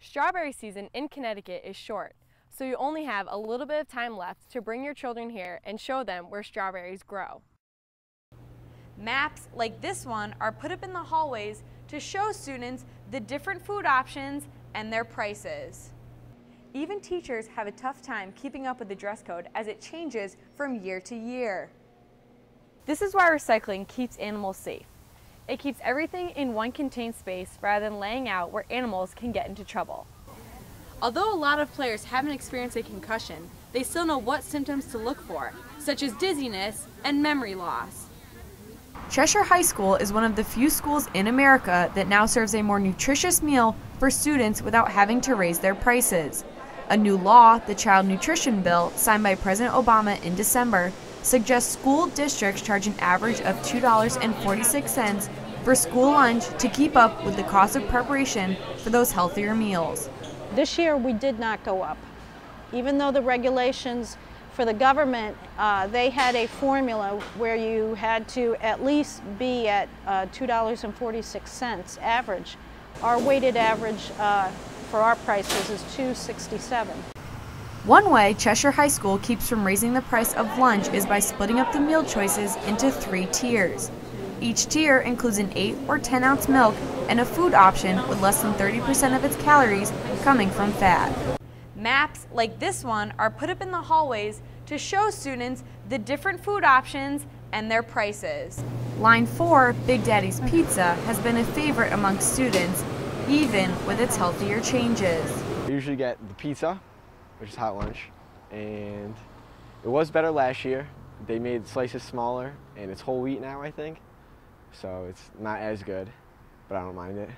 Strawberry season in Connecticut is short, so you only have a little bit of time left to bring your children here and show them where strawberries grow. Maps like this one are put up in the hallways to show students the different food options and their prices. Even teachers have a tough time keeping up with the dress code as it changes from year to year. This is why recycling keeps animals safe. It keeps everything in one contained space rather than laying out where animals can get into trouble. Although a lot of players haven't experienced a concussion, they still know what symptoms to look for, such as dizziness and memory loss. Cheshire High School is one of the few schools in America that now serves a more nutritious meal for students without having to raise their prices. A new law, the Child Nutrition Bill, signed by President Obama in December, suggests school districts charge an average of $2.46 for school lunch to keep up with the cost of preparation for those healthier meals. This year we did not go up. Even though the regulations for the government, they had a formula where you had to at least be at $2.46 average. Our weighted average for our prices is $2.67. One way Cheshire High School keeps from raising the price of lunch is by splitting up the meal choices into 3 tiers. Each tier includes an 8 or 10-ounce milk and a food option with less than 30% of its calories coming from fat. Maps like this one are put up in the hallways to show students the different food options and their prices. Line 4, Big Daddy's Pizza, has been a favorite among students, even with its healthier changes. I usually get the pizza, which is hot lunch, and it was better last year. They made slices smaller, and it's whole wheat now, I think, so it's not as good, but I don't mind it.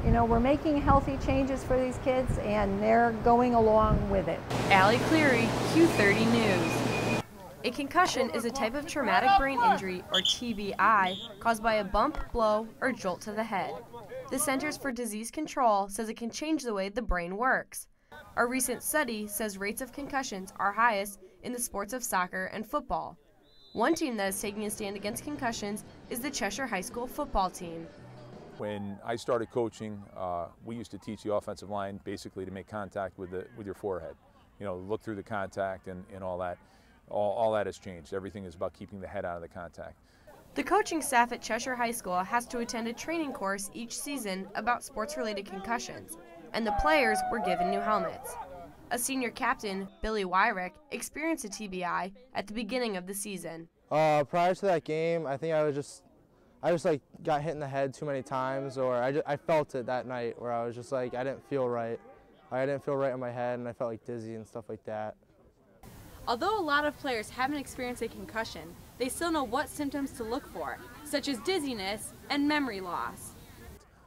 You know, we're making healthy changes for these kids, and they're going along with it. Allie Cleary, Q30 News. A concussion is a type of traumatic brain injury, or TBI, caused by a bump, blow, or jolt to the head. The Centers for Disease Control says it can change the way the brain works. A recent study says rates of concussions are highest in the sports of soccer and football. One team that is taking a stand against concussions is the Cheshire High School football team. When I started coaching, we used to teach the offensive line basically to make contact with your forehead. You know, look through the contact and all that. All that has changed. Everything is about keeping the head out of the contact. The coaching staff at Cheshire High School has to attend a training course each season about sports-related concussions, and the players were given new helmets. A senior captain, Billy Wyrick, experienced a TBI at the beginning of the season. Prior to that game, I think I just like got hit in the head too many times, or I felt it that night where I was just like, I didn't feel right. I didn't feel right in my head, and I felt like dizzy and stuff like that. Although a lot of players haven't experienced a concussion, they still know what symptoms to look for, such as dizziness and memory loss.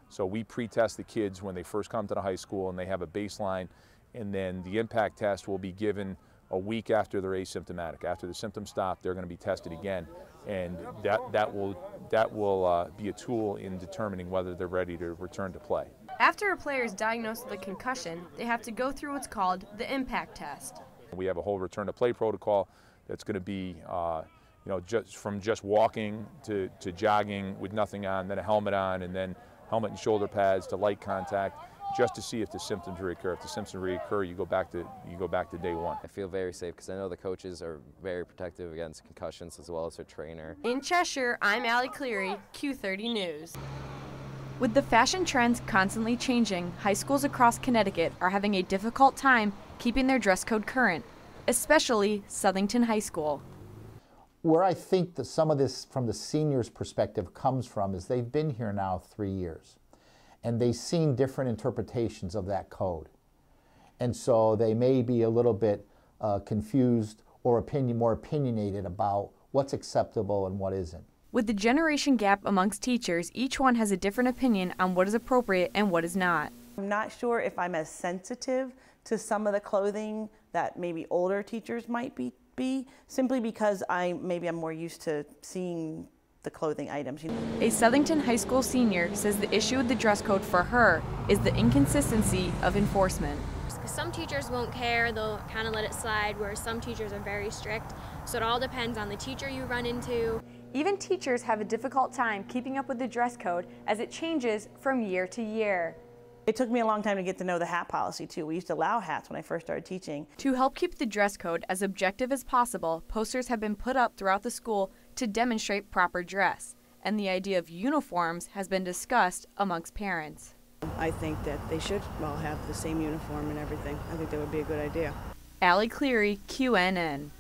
So we pre-test the kids when they first come to the high school, and they have a baseline, and then the impact test will be given a week after they're asymptomatic. After the symptoms stop, they're going to be tested again, and that will be a tool in determining whether they're ready to return to play. After a player is diagnosed with a concussion, they have to go through what's called the impact test. We have a whole return to play protocol that's going to be just walking to jogging with nothing on, then a helmet on, and then helmet and shoulder pads to light contact, just to see if the symptoms reoccur. If the symptoms reoccur, you go back to day one. I feel very safe because I know the coaches are very protective against concussions, as well as their trainer. In Cheshire, I'm Allie Cleary, Q30 News. With the fashion trends constantly changing, high schools across Connecticut are having a difficult time keeping their dress code current, especially Southington High School. Where I think that some of this from the seniors' perspective comes from is they've been here now 3 years, and they've seen different interpretations of that code. And so they may be a little bit confused or more opinionated about what's acceptable and what isn't. With the generation gap amongst teachers, each one has a different opinion on what is appropriate and what is not. I'm not sure if I'm as sensitive to some of the clothing that maybe older teachers might be simply because maybe I'm more used to seeing the clothing items. A Southington High School senior says the issue with the dress code for her is the inconsistency of enforcement. Some teachers won't care, they'll kind of let it slide, whereas some teachers are very strict, so it all depends on the teacher you run into. Even teachers have a difficult time keeping up with the dress code as it changes from year to year. It took me a long time to get to know the hat policy too. We used to allow hats when I first started teaching. To help keep the dress code as objective as possible, posters have been put up throughout the school to demonstrate proper dress, and the idea of uniforms has been discussed amongst parents. I think that they should all have the same uniform and everything. I think that would be a good idea. Allie Cleary, QNN.